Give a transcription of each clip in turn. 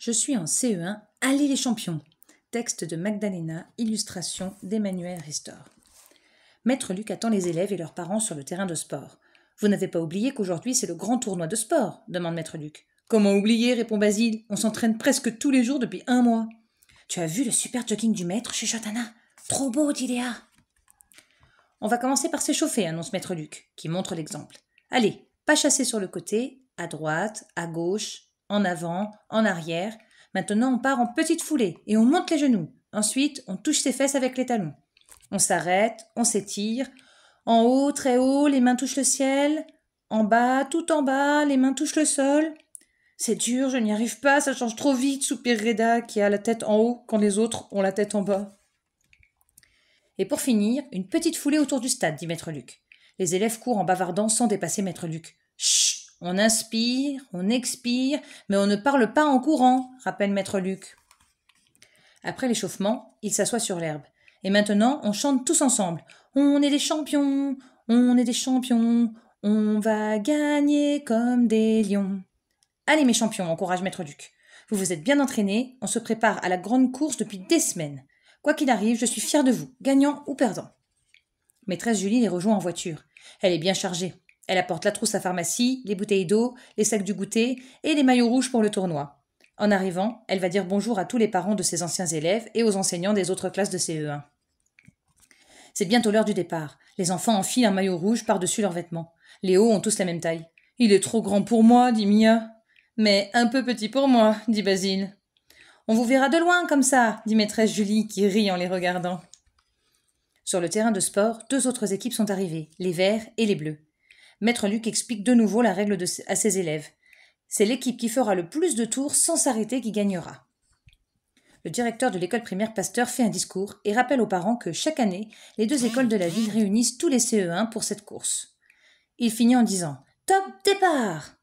Je suis en CE1, allez les champions. Texte de Magdalena, illustration d'Emmanuel Ristor. Maître Luc attend les élèves et leurs parents sur le terrain de sport. Vous n'avez pas oublié qu'aujourd'hui c'est le grand tournoi de sport demande Maître Luc. Comment oublier répond Basile. On s'entraîne presque tous les jours depuis 1 mois. Tu as vu le super jogging du maître chuchote Anna. Trop beau, dit Léa. On va commencer par s'échauffer, annonce Maître Luc, qui montre l'exemple. Allez, pas chasser sur le côté, à droite, à gauche, en avant, en arrière. Maintenant, on part en petite foulée et on monte les genoux. Ensuite, on touche ses fesses avec les talons. On s'arrête, on s'étire. En haut, très haut, les mains touchent le ciel. En bas, tout en bas, les mains touchent le sol. C'est dur, je n'y arrive pas, ça change trop vite, soupire Reda, qui a la tête en haut quand les autres ont la tête en bas. Et pour finir, une petite foulée autour du stade, dit Maître Luc. Les élèves courent en bavardant sans dépasser Maître Luc. Chut, on inspire, on expire, mais on ne parle pas en courant, rappelle Maître Luc. Après l'échauffement, ils s'assoient sur l'herbe. Et maintenant, on chante tous ensemble. On est des champions, on est des champions, on va gagner comme des lions. Allez mes champions, encourage Maître Luc. Vous vous êtes bien entraînés, on se prépare à la grande course depuis des semaines. Quoi qu'il arrive, je suis fière de vous, gagnant ou perdant. Maîtresse Julie les rejoint en voiture. Elle est bien chargée. Elle apporte la trousse à pharmacie, les bouteilles d'eau, les sacs du goûter et les maillots rouges pour le tournoi. En arrivant, elle va dire bonjour à tous les parents de ses anciens élèves et aux enseignants des autres classes de CE1. C'est bientôt l'heure du départ. Les enfants enfilent un maillot rouge par-dessus leurs vêtements. Les hauts ont tous la même taille. « Il est trop grand pour moi, dit Mia. »« Mais un peu petit pour moi, dit Basile. »« On vous verra de loin comme ça, dit maîtresse Julie qui rit en les regardant. » Sur le terrain de sport, 2 autres équipes sont arrivées, les verts et les bleus. Maître Luc explique de nouveau la règle à ses élèves. C'est l'équipe qui fera le plus de tours sans s'arrêter qui gagnera. Le directeur de l'école primaire Pasteur fait un discours et rappelle aux parents que chaque année, les 2 écoles de la ville réunissent tous les CE1 pour cette course. Il finit en disant « Top départ !»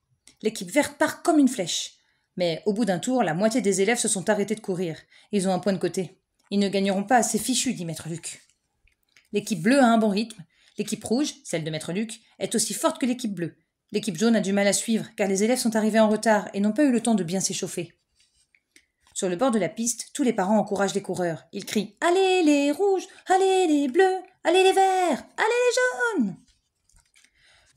L'équipe verte part comme une flèche. Mais au bout d'un tour, la moitié des élèves se sont arrêtés de courir. Ils ont un point de côté. Ils ne gagneront pas, c'est fichu, dit Maître Luc. L'équipe bleue a un bon rythme. L'équipe rouge, celle de Maître Luc, est aussi forte que l'équipe bleue. L'équipe jaune a du mal à suivre, car les élèves sont arrivés en retard et n'ont pas eu le temps de bien s'échauffer. Sur le bord de la piste, tous les parents encouragent les coureurs. Ils crient « Allez les rouges, allez les bleus, allez les verts, allez les jaunes !»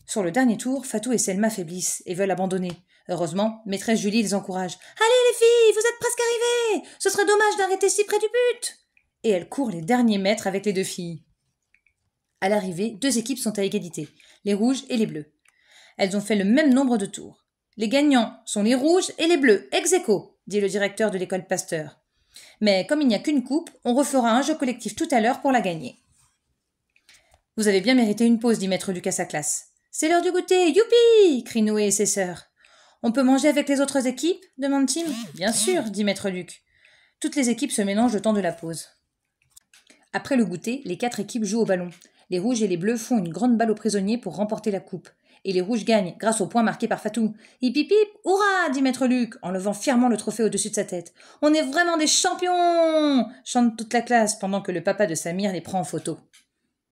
Sur le dernier tour, Fatou et Selma faiblissent et veulent abandonner. Heureusement, maîtresse Julie les encourage. « Allez les filles, vous êtes presque arrivées. Ce serait dommage d'arrêter si près du but !» Et elle court les derniers mètres avec les 2 filles. À l'arrivée, 2 équipes sont à égalité, les rouges et les bleus. Elles ont fait le même nombre de tours. Les gagnants sont les rouges et les bleus, ex aequo, dit le directeur de l'école Pasteur. Mais comme il n'y a qu'une coupe, on refera un jeu collectif tout à l'heure pour la gagner. Vous avez bien mérité une pause, dit Maître Luc à sa classe. C'est l'heure du goûter, youpi crient Noé et ses sœurs. On peut manger avec les autres équipes demande Tim. Bien sûr, dit Maître Luc. Toutes les équipes se mélangent le temps de la pause. Après le goûter, les 4 équipes jouent au ballon. Les rouges et les bleus font une grande balle aux prisonniers pour remporter la coupe. Et les rouges gagnent grâce au point marqué par Fatou. Hip hip hip, hurrah, dit Maître Luc en levant fièrement le trophée au-dessus de sa tête. On est vraiment des champions chante toute la classe pendant que le papa de Samir les prend en photo.